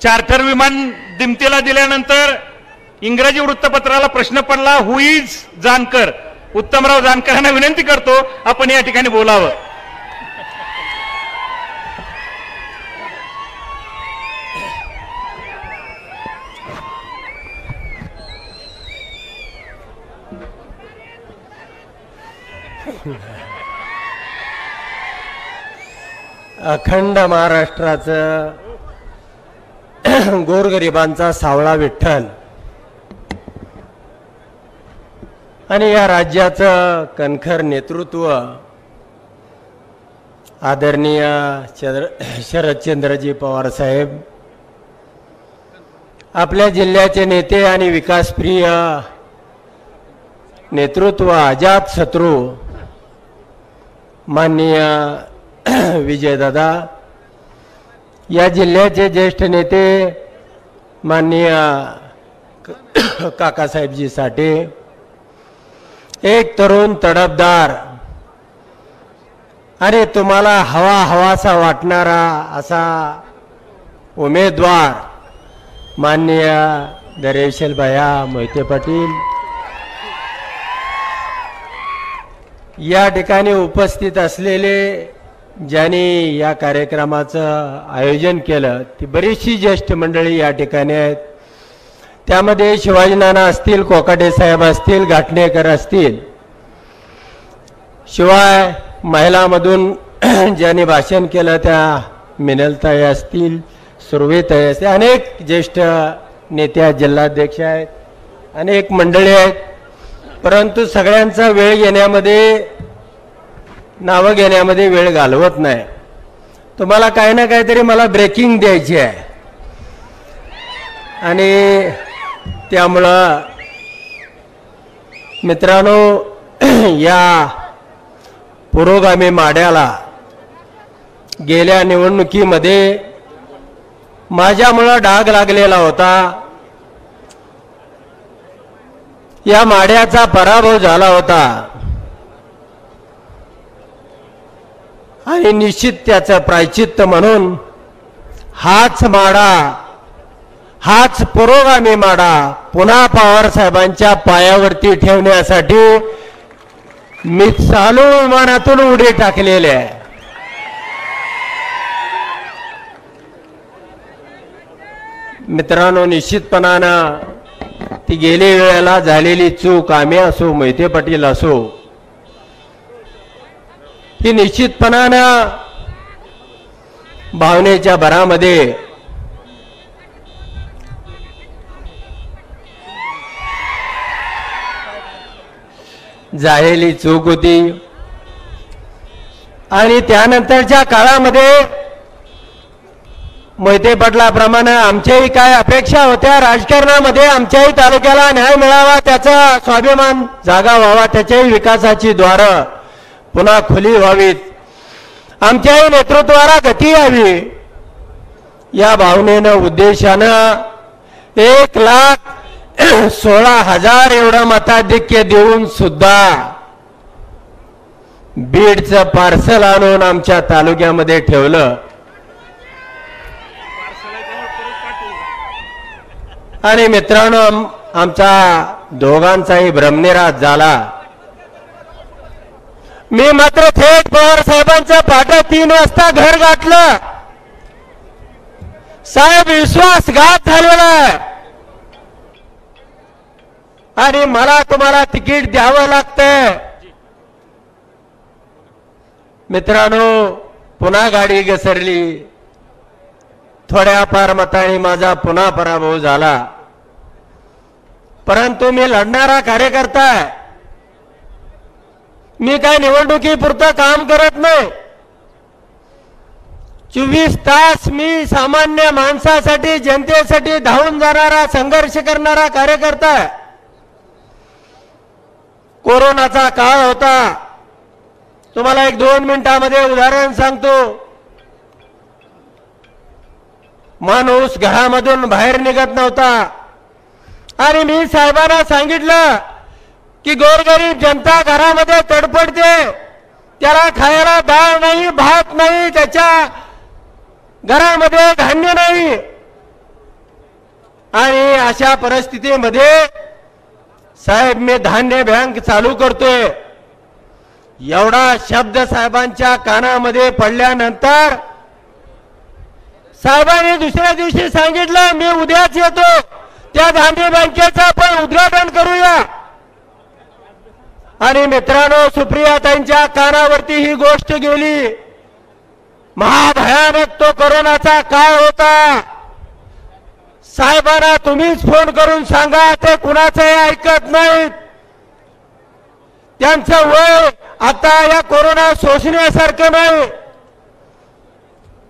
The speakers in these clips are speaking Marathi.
चार्टर विमान दिमतीला दिल्यानंतर इंग्रजी वृत्तपत्राला प्रश्न पडला, हु इज जानकर. उत्तमराव जानकरांना विनंती करतो आपण या ठिकाणी बोलावं. अखंड महाराष्ट्राचं गोरगरिबांचा सावळा विठ्ठल आणि या राज्याचं कणखर नेतृत्व आदरणीय शरदचंद्रजी पवार साहेब, आपल्या जिल्ह्याचे नेते आणि विकासप्रिय नेतृत्व अजात शत्रू माननीय विजयदादा, या जिल्ह्याचे ज्येष्ठ नेते माननीय काकासाहेबजी साठे, एक तरुण तडफदार आणि तुम्हाला हवासा वाटणारा असा उमेदवार माननीय दरेवशील भैया मोहिते पाटील, या ठिकाणी उपस्थित असलेले ज्यांनी या कार्यक्रमाचं आयोजन केलं ती बरीचशी ज्येष्ठ मंडळी या ठिकाणी आहेत. त्यामध्ये शिवाजी नाना असतील, कोकाटे साहेब असतील, घाटणेकर असतील, शिवाय महिलामधून ज्यांनी भाषण केलं त्या मिनलताई असतील, सुरवेताई असतील, अनेक ज्येष्ठ नेते जिल्हाध्यक्ष आहेत, अनेक मंडळी आहेत. परंतु सगळ्यांचा वेळ घेण्यामध्ये, नावं घेण्यामध्ये वेळ घालवत नाही. तुम्हाला काही ना काहीतरी मला ब्रेकिंग द्यायची आहे आणि त्यामुळं मित्रांनो, या पुरोगामी माड्याला गेल्या निवडणुकीमध्ये माझ्यामुळं डाग लागलेला होता. या माड्याचा पराभव झाला होता आणि निश्चित त्याचं प्रायचित्त म्हणून हाच माडा, हाच पुरोगामी माडा पुन्हा पवार साहेबांच्या पायावरती ठेवण्यासाठी मी चालू विमानातून उडी टाकलेली आहे. मित्रांनो, निश्चितपणानं ती गेल्या वेळेला झालेली चूक, आम्ही असो मोहिते पाटील असो, ही निश्चितपणानं भावनेच्या भरामध्ये झालेली चूक होती. आणि त्यानंतरच्या काळामध्ये मोहिते पाटलाप्रमाणे आमच्याही काय अपेक्षा होत्या राजकारणामध्ये, आमच्याही तालुक्याला न्याय मिळावा, त्याचा स्वाभिमान जागा व्हावा, त्याच्याही विकासाची द्वारं पुन्हा खुली व्हावीत, आमच्याही नेतृत्वाला गती यावी, या भावनेनं उद्देशानं 1,16,000 एवढं मताधिक्य देऊन सुद्धा बीडचं पार्सल आणून आमच्या तालुक्यामध्ये ठेवलं. आणि मित्रांनो, आमचा दोघांचाही भ्रमनिरास झाला. मी मात्र थेट पवार साहेबांचं पहाटे 3 वाजता घर गाठलं. साहेब, विश्वासघात झालेला आणि मला तुम्हाला तिकीट द्यावं लागतंय. मित्रांनो, पुन्हा गाडी घसरली. थोड्याफार मतांनी माझा पुन्हा पराभव झाला. परंतु मी लढणारा कार्यकर्ता आहे. मी काय निवडणुकीपुरतं काम करत नाही. 24 तास मी सामान्य माणसासाठी, जनतेसाठी धावून जाणारा, संघर्ष करणारा कार्यकर्ता आहे. कोरोनाचा काळ होता. तुम्हाला 1-2 मिनिटांमध्ये उदाहरण सांगतो. माणूस घरामधून बाहेर निघत नव्हता आणि मी साहेबांना सांगितलं की गोरगरीब जनता घरामध्ये तडफडते, त्याला खायला डाळ नाही, भात नाही, त्याच्या घरामध्ये धान्य नाही. आणि अशा परिस्थितीमध्ये साहेब मी धान्य बँक चालू करतोय एवढा शब्द साहेबांच्या कानामध्ये पडल्यानंतर साहेबांनी दुसऱ्या दिवशी सांगितलं मी उद्याच येतो, त्या धान्य बँकेचं आपण उद्घाटन करूया. आणि मित्रांनो, सुप्रियाताईंच्या कानावरती ही गोष्ट गेली. महाभयानक तो कोरोनाचा काळ होता. साहेबांना तुम्हीच फोन करून सांगा, ते कुणाचंही ऐकत नाहीत. त्यांचं वय आता या कोरोना सोसण्यासारखं नाही.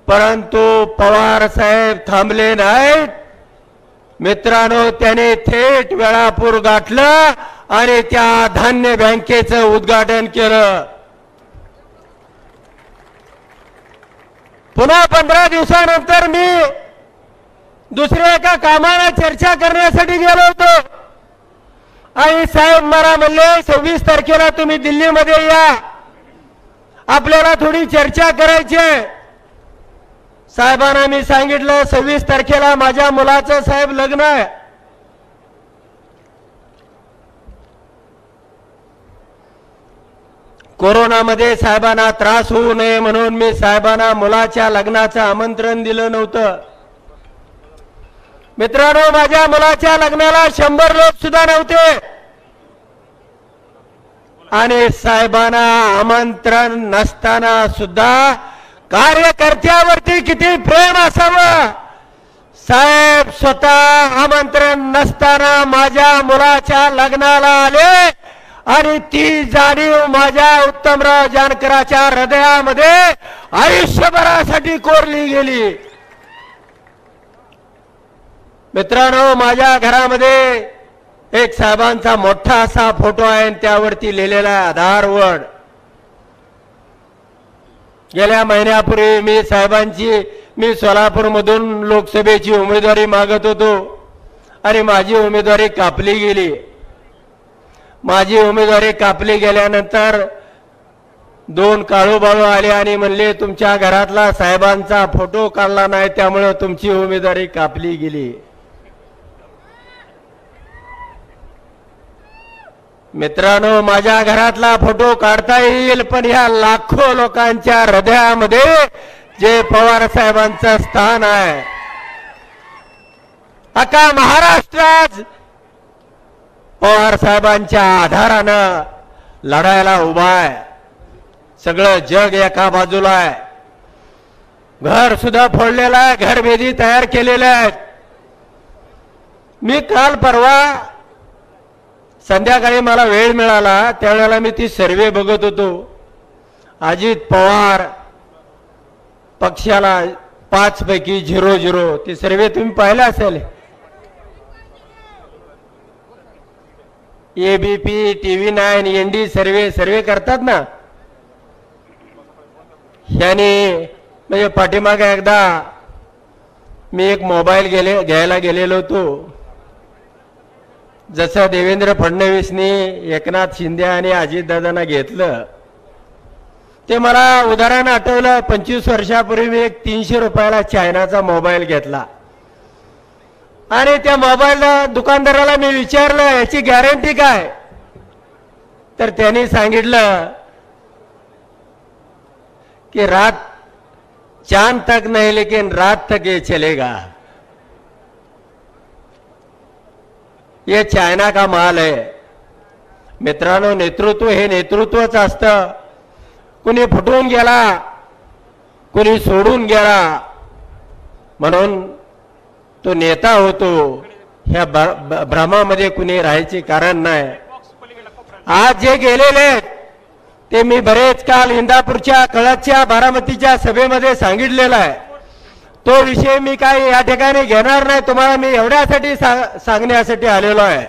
परंतु पवार साहेब थांबले नाहीत. मित्रांनो, त्याने थेट वेळापूर गाठलं आणि त्या धान्य बँकेचं उद्घाटन केलं. पुन्हा 15 दिवसानंतर मी दुसऱ्या एका कामाला चर्चा करण्यासाठी गेलो होतो आणि साहेब मला म्हणले 26 तारखेला तुम्ही दिल्लीमध्ये या, आपल्याला थोडी चर्चा करायची आहे. साहेबांना मी सांगितलं 26 तारखेला माझ्या मुलाचं साहेब लग्न आहे. कोरोनामध्ये साहेबांना त्रास होऊ नये म्हणून मी साहेबांना मुलाच्या लग्नाचं आमंत्रण दिलं नव्हतं. मित्रांनो, माझ्या मुलाच्या लग्नाला 100 लोक सुद्धा नव्हते आणि साहेबांना आमंत्रण नसताना सुद्धा कार्यकर्त्यावरती किती प्रेम असावं. साहेब स्वतः आमंत्रण नसताना माझ्या मुलाच्या लग्नाला आले आणि ती जाणीव माझ्या उत्तमराव जानकरांच्या हृदयामध्ये आयुष्यभरासाठी कोरली गेली. मित्रांनो, माझ्या घरामध्ये एक साहेबांचा मोठा असा फोटो आहे आणि त्यावरती लिहिलेला आहे आधारवड. गेल्या महिन्यापूर्वी मी सोलापूरमधून लोकसभेची उमेदवारी मागत होतो आणि माझी उमेदवारी कापली गेली. माझी उमेदवारी कापली गेल्यानंतर 2 काळूबाळू आले आणि म्हणले तुमच्या घरातला साहेबांचा फोटो काढला नाही, त्यामुळे तुमची उमेदवारी कापली गेली. मित्रांनो, माझ्या घरातला फोटो काढता येईल, पण ह्या लाखो लोकांच्या हृदयामध्ये जे पवार साहेबांचं स्थान आहे, अख्खा महाराष्ट्रात पवार साहेबांच्या आधारानं लढायला उभा आहे. सगळं जग एका बाजूला आहे. घर सुद्धा फोडलेलं आहे, घरभेदी तयार केलेले आहेत. मी काल परवा संध्याकाळी मला वेळ मिळाला, त्यावेळेला मी ती सर्वे बघत होतो. अजित पवार पक्षाला 5 पैकी 0-0 ती सर्वे तुम्ही पाहिला असेल. ABP, TV9, ND सर्वे करतात ना. याने म्हणजे पाठीमागे एकदा मी एक मोबाईल घ्यायला गेलेलो होतो. जसं देवेंद्र फडणवीसनी एकनाथ शिंदे आणि अजितदादांना घेतलं, ते मला उदाहरण आठवलं. 25 वर्षापूर्वी मी एक 300 रुपयाला चायनाचा मोबाईल घेतला आणि त्या मोबाईल दुकानदाराला मी विचारलं याची गॅरंटी काय, तर त्यांनी सांगितलं कि रात चांद तक नहीं लेकिन रात तक ये चलेगा. ये चायना का माल है. मित्रांनो, नेतृत्व हे नेतृत्वच असतं. कुणी फुटून गेला, कुणी सोडून गेला, म्हणून तो नेता होतो ह्या भ्रमामध्ये कुणी राहायचे कारण नाही. आज जे गेलेले ते मी बरेच काल इंदापूरच्या, कळसच्या, बारामतीच्या सभेमध्ये सांगितलेला आहे. तो विषय मी काय या ठिकाणी घेणार नाही. तुम्हाला मी एवढ्यासाठी सांगण्यासाठी आलेलो आहे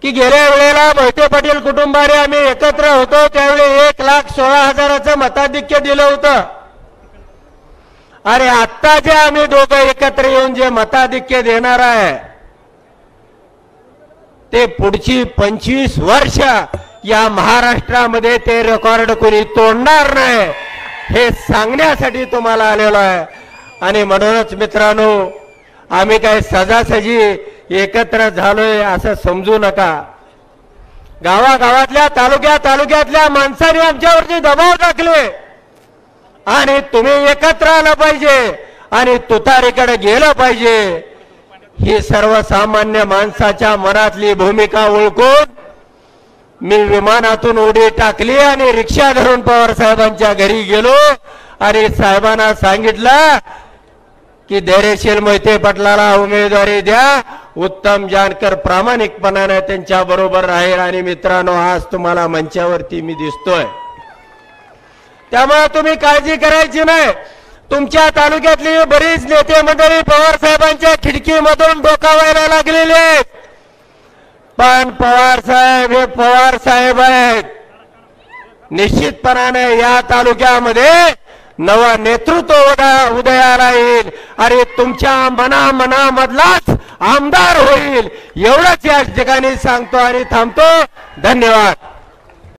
की गेल्या वेळेला मोहिते पाटील कुटुंबाने आम्ही एकत्र होतो त्यावेळी 1,16,000चं मताधिक्य दिलं होतं. अरे आत्ता जे आम्ही दोघं एकत्र येऊन जे मताधिक्य देणार आहे ते पुढची 25 वर्ष या महाराष्ट्रामध्ये ते रेकॉर्ड कोणी तोडणार नाही, हे सांगण्यासाठी तुम्हाला आलेलो आहे. आणि म्हणूनच मित्रांनो, आम्ही काय सजासजी एकत्र झालोय असं समजू नका. गावागावातल्या तालुक्यातल्या माणसांनी आमच्यावरती दबाव टाकले आणि तुम्ही एकत्र आलं पाहिजे आणि तुतारीकडे गेलं पाहिजे. ही सर्वसामान्य माणसाच्या मनातली भूमिका ओळखून मी विमानातून उडी टाकली आणि रिक्षा धरून पवार साहेबांच्या घरी गेलो आणि साहेबांना सांगितलं की धैर्यशील मोहिते पाटलाला उमेदवारी द्या. उत्तम जानकर प्रामाणिकपणाने त्यांच्या बरोबर राहील. आणि मित्रांनो, आज तुम्हाला मंचावरती मी दिसतोय, त्यामुळे तुम्ही काळजी करायची नाही. तुमच्या तालुक्यातली बरीच नेते मंडळी पवार साहेबांच्या खिडकीमधून डोकावायला लागलेले आहेत. पण पवार साहेब हे पवार साहेब आहेत. निश्चितपणाने या तालुक्यामध्ये नवं नेतृत्व उदयाला येईल आणि तुमच्या मनामधलाच आमदार होईल. एवढंच या ठिकाणी सांगतो आणि थांबतो. धन्यवाद.